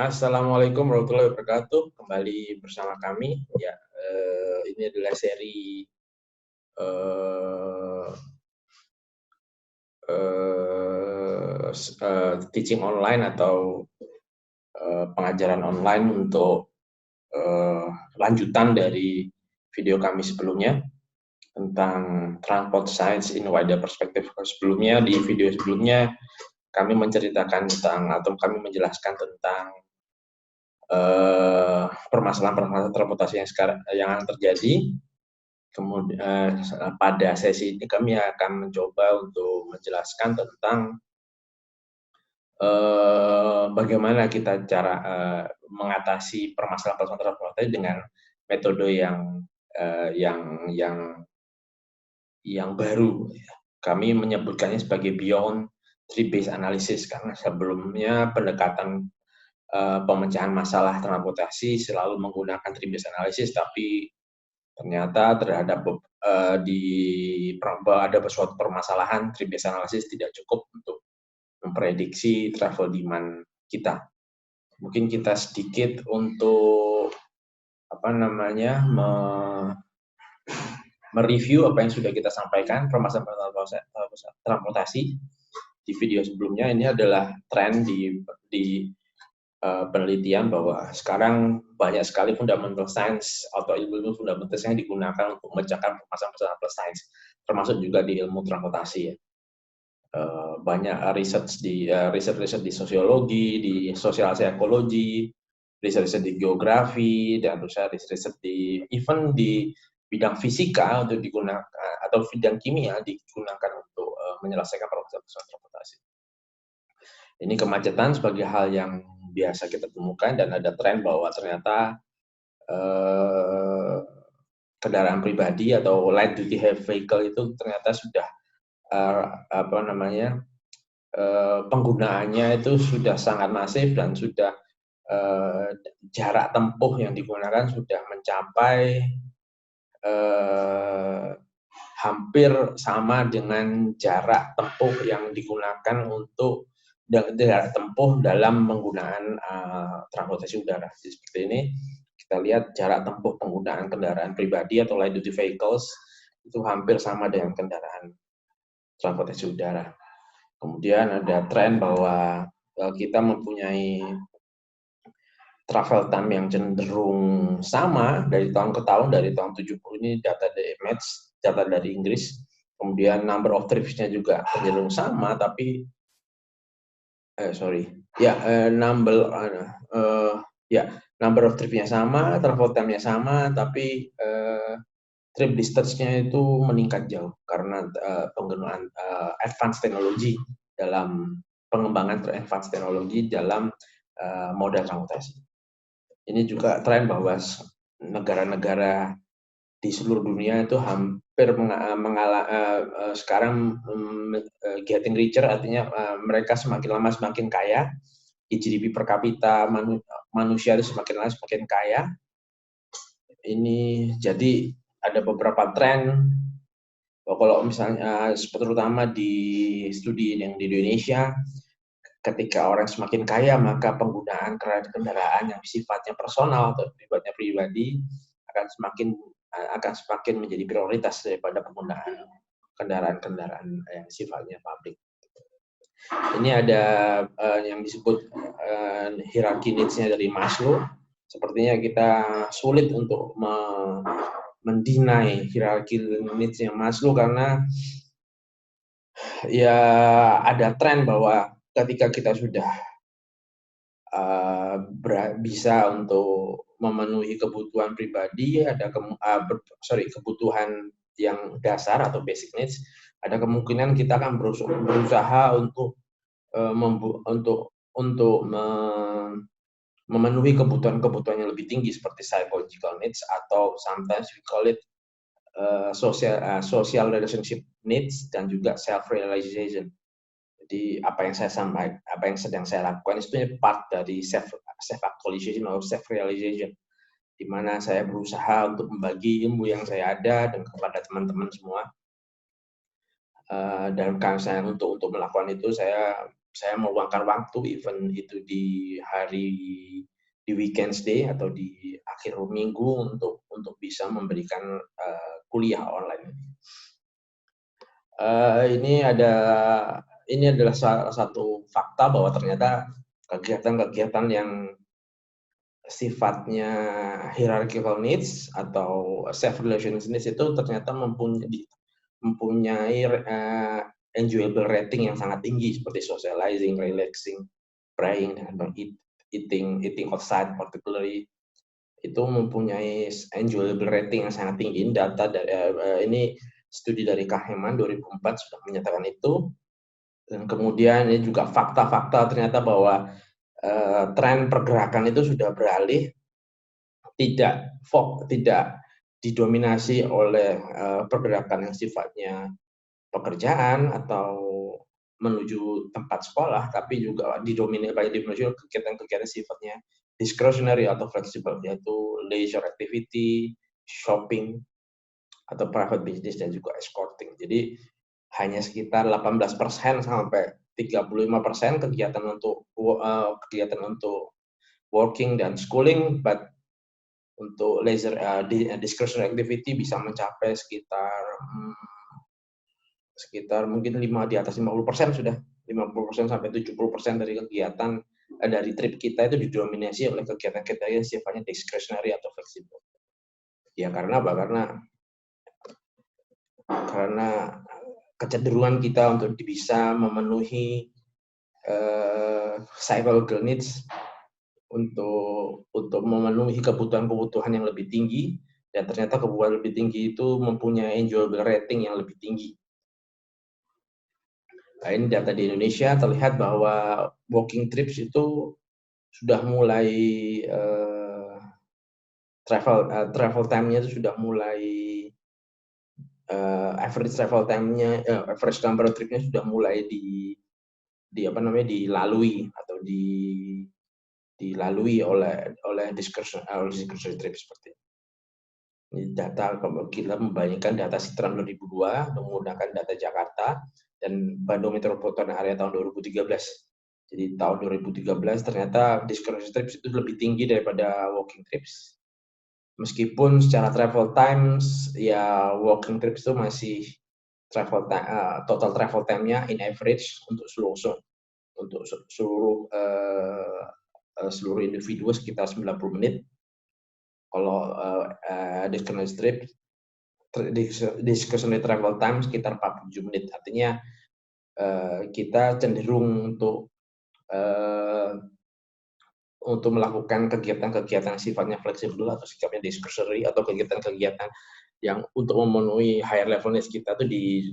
Assalamualaikum warahmatullahi wabarakatuh. Kembali bersama kami. Ya, ini adalah seri eh, teaching online atau pengajaran online untuk lanjutan dari video kami sebelumnya tentang transport science in wider perspective. Sebelumnya, di video sebelumnya kami menceritakan tentang atau kami menjelaskan tentang permasalahan-permasalahan transportasi yang terjadi. Kemudian pada sesi ini kami akan mencoba untuk menjelaskan tentang bagaimana kita cara mengatasi permasalahan-permasalahan transportasi dengan metode yang baru. Kami menyebutkannya sebagai beyond tree-based analysis karena sebelumnya pendekatan pemecahan masalah transportasi selalu menggunakan tree-based analysis, tapi ternyata terhadap ada suatu permasalahan, tree-based analysis tidak cukup untuk memprediksi travel demand kita. Mungkin kita sedikit untuk mereview apa yang sudah kita sampaikan permasalahan transportasi di video sebelumnya. Ini adalah tren di penelitian bahwa sekarang banyak sekali fundamental science atau ilmu fundamental yang digunakan untuk memecahkan permasalahan science, termasuk juga di ilmu transportasi ya. Banyak riset di sosiologi, di sosial psikologi, riset di geografi, dan riset di even di bidang fisika untuk digunakan atau bidang kimia digunakan untuk menyelesaikan permasalahan transportasi. Ini kemacetan sebagai hal yang biasa kita temukan dan ada tren bahwa ternyata kendaraan pribadi atau light duty heavy vehicle itu ternyata sudah penggunaannya itu sudah sangat masif dan sudah jarak tempuh yang digunakan sudah mencapai hampir sama dengan jarak tempuh yang digunakan untuk jarak tempuh dalam penggunaan transportasi udara. Jadi seperti ini, kita lihat jarak tempuh penggunaan kendaraan pribadi atau light duty vehicles itu hampir sama dengan kendaraan transportasi udara. Kemudian ada tren bahwa kita mempunyai travel time yang cenderung sama dari tahun ke tahun, dari tahun 70 ini data dari Image, data dari Inggris. Kemudian number of trips-nya juga cenderung sama, tapi number of trip-nya sama, travel time-nya sama, tapi trip distance-nya itu meningkat jauh karena penggunaan advanced teknologi dalam pengembangan advanced teknologi dalam moda transportasi. Ini juga tren bahwa negara-negara di seluruh dunia itu hampir sekarang getting richer, artinya mereka semakin lama semakin kaya. GDP per kapita manusia itu semakin lama semakin kaya. Ini jadi ada beberapa tren. Kalau misalnya terutama di studi yang di Indonesia, ketika orang semakin kaya maka penggunaan kendaraan yang sifatnya personal atau sifatnya pribadi akan semakin menjadi prioritas daripada penggunaan kendaraan-kendaraan yang sifatnya publik. Ini ada yang disebut hierarchy needs-nya dari Maslow. Sepertinya kita sulit untuk mendinai hierarchy needs-nya Maslow karena ya ada tren bahwa ketika kita sudah bisa untuk memenuhi kebutuhan pribadi, kebutuhan yang dasar atau basic needs, ada kemungkinan kita akan berusaha untuk memenuhi kebutuhan yang lebih tinggi seperti psychological needs atau sometimes we call it social relationship needs dan juga self realization. Jadi apa yang sedang saya lakukan itu part dari self actualization atau self realization, di mana saya berusaha untuk membagi ilmu yang saya ada dan kepada teman-teman semua. Dan kalau saya untuk melakukan itu saya saya meluangkan waktu, even itu di weekend day atau di akhir minggu untuk bisa memberikan kuliah online. Ini adalah salah satu fakta bahwa ternyata kegiatan-kegiatan yang sifatnya hierarchical needs atau self relations needs itu ternyata mempunyai enjoyable rating yang sangat tinggi, seperti socializing, relaxing, praying, dan eating outside particularly, itu mempunyai enjoyable rating yang sangat tinggi. Data ini studi dari Kahneman 2004 sudah menyatakan itu. Dan kemudian ini juga fakta-fakta ternyata bahwa tren pergerakan itu sudah beralih, tidak didominasi oleh pergerakan yang sifatnya pekerjaan atau menuju tempat sekolah, tapi juga didominasi kegiatan-kegiatan sifatnya discretionary atau fleksibel, yaitu leisure activity, shopping, atau private business, dan juga escorting. Jadi hanya sekitar 18% sampai 35% kegiatan untuk working dan schooling, but untuk leisure discretionary activity bisa mencapai sekitar mungkin di atas 50% sudah. 50% sampai 70% dari kegiatan dari trip kita itu didominasi oleh kegiatan-kegiatan yang sifatnya discretionary atau fleksibel. Ya karena apa? Karena kecenderungan kita untuk bisa memenuhi psychological needs, untuk memenuhi kebutuhan-kebutuhan yang lebih tinggi, dan ternyata kebutuhan lebih tinggi itu mempunyai enjoyable rating yang lebih tinggi. Nah, ini data di Indonesia terlihat bahwa walking trips itu sudah mulai travel time-nya itu sudah mulai average travel time-nya, average number of trip-nya sudah mulai dilalui atau dilalui oleh discretionary trip seperti ini. Ini data, kalau kita membandingkan data Citram 2002 menggunakan data Jakarta dan Bandung Metropolitan Area tahun 2013. Jadi tahun 2013 ternyata discretionary trips itu lebih tinggi daripada walking trips. Meskipun secara travel times ya walking trips itu masih total travel time-nya in average untuk seluruh individu sekitar 90 menit. Kalau discretionary travel time sekitar 47 menit. Artinya kita cenderung untuk melakukan kegiatan-kegiatan sifatnya fleksibel atau sikapnya discretionary, atau kegiatan-kegiatan yang untuk memenuhi higher level needs kita tuh di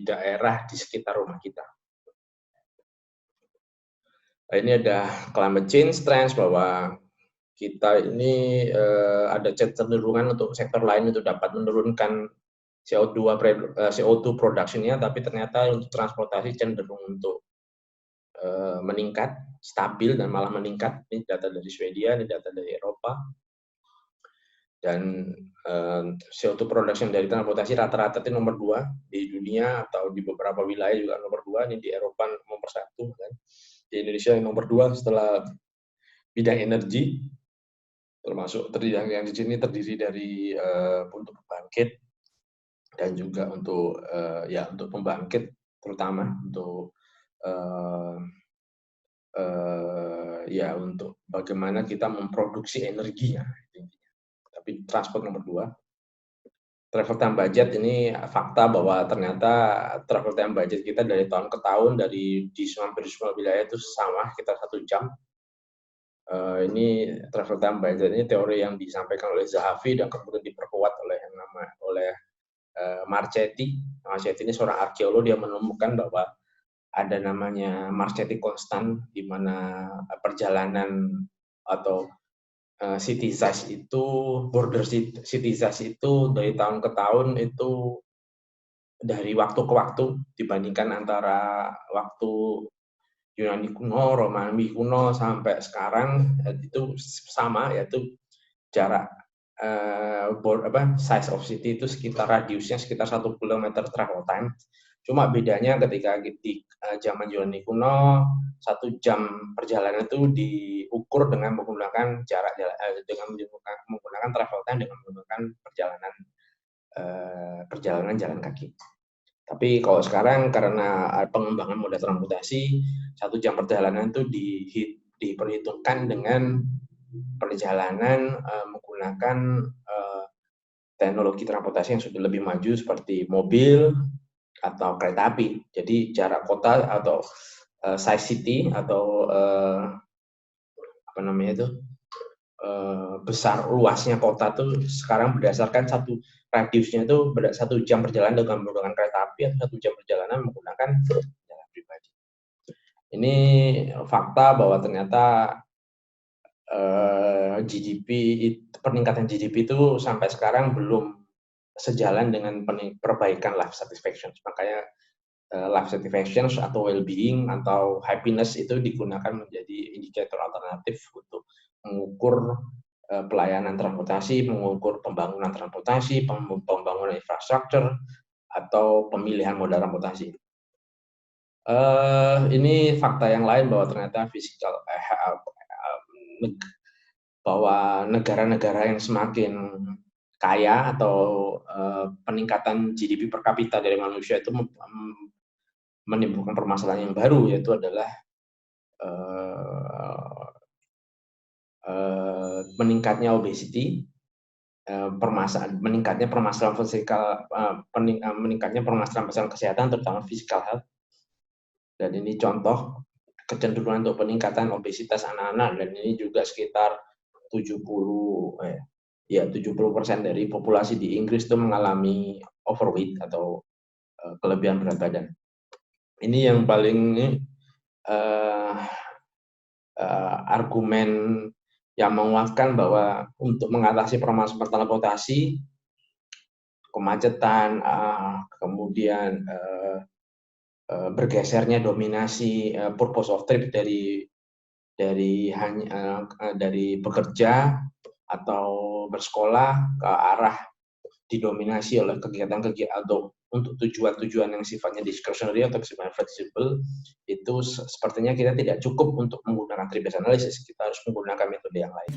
daerah di sekitar rumah kita. Nah, ini ada climate change trends, bahwa kita ini ada kecenderungan untuk sektor lain untuk dapat menurunkan CO2 production-nya, tapi ternyata untuk transportasi cenderung untuk meningkat, stabil dan malah meningkat. Ini data dari Swedia, ini data dari Eropa. Dan CO2 production dari transportasi rata-rata itu nomor 2 di dunia, atau di beberapa wilayah juga nomor 2. Ini di Eropa nomor 1, kan. Di Indonesia yang nomor 2 setelah bidang energi, termasuk yang di sini terdiri dari untuk pembangkit, dan juga untuk pembangkit, terutama untuk untuk bagaimana kita memproduksi energinya. Tapi transport nomor 2. Travel time budget, ini fakta bahwa ternyata travel time budget kita dari tahun ke tahun, di hampir semua wilayah itu sama, sekitar 1 jam. Ini travel time budget, ini teori yang disampaikan oleh Zahavi dan kemudian diperkuat oleh Marchetti. Marchetti ini seorang arkeolog, dia menemukan bahwa ada namanya Marchetti constant, di mana perjalanan atau city size itu, border city size itu dari tahun ke tahun itu dari waktu ke waktu, dibandingkan antara waktu Yunani kuno, Romawi kuno sampai sekarang itu sama, yaitu jarak size of city itu radiusnya sekitar 1 kilometer travel time. Cuma bedanya ketika di zaman Yunani kuno, 1 jam perjalanan itu diukur dengan menggunakan menggunakan travel time dengan menggunakan perjalanan jalan kaki. Tapi kalau sekarang karena pengembangan moda transportasi, 1 jam perjalanan itu diperhitungkan dengan perjalanan menggunakan teknologi transportasi yang sudah lebih maju seperti mobil atau kereta api. Jadi jarak kota atau size city atau besar luasnya kota tuh sekarang berdasarkan radiusnya itu 1 jam perjalanan dengan menggunakan kereta api atau 1 jam perjalanan menggunakan jalan pribadi. Ini fakta bahwa ternyata peningkatan GDP itu sampai sekarang belum sejalan dengan perbaikan life satisfaction. Makanya life satisfaction atau well-being atau happiness itu digunakan menjadi indikator alternatif untuk mengukur pelayanan transportasi, mengukur pembangunan transportasi, pembangunan infrastruktur, atau pemilihan moda transportasi. Ini fakta yang lain bahwa ternyata bahwa negara-negara yang semakin kaya atau peningkatan GDP per kapita dari manusia itu menimbulkan permasalahan yang baru, yaitu adalah meningkatnya obesity, meningkatnya permasalahan kesehatan, terutama physical health. Dan ini contoh kecenderungan untuk peningkatan obesitas anak-anak, dan ini juga sekitar 70% dari populasi di Inggris itu mengalami overweight atau kelebihan berat badan. Ini yang paling argumen yang menguatkan bahwa untuk mengatasi permasalahan transportasi, kemacetan, kemudian bergesernya dominasi purpose of trip dari bekerja atau bersekolah ke arah didominasi oleh kegiatan-kegiatan atau untuk tujuan-tujuan yang sifatnya discretionary atau sifatnya fleksibel, itu sepertinya kita tidak cukup untuk menggunakan trip based analysis, kita harus menggunakan metode yang lain.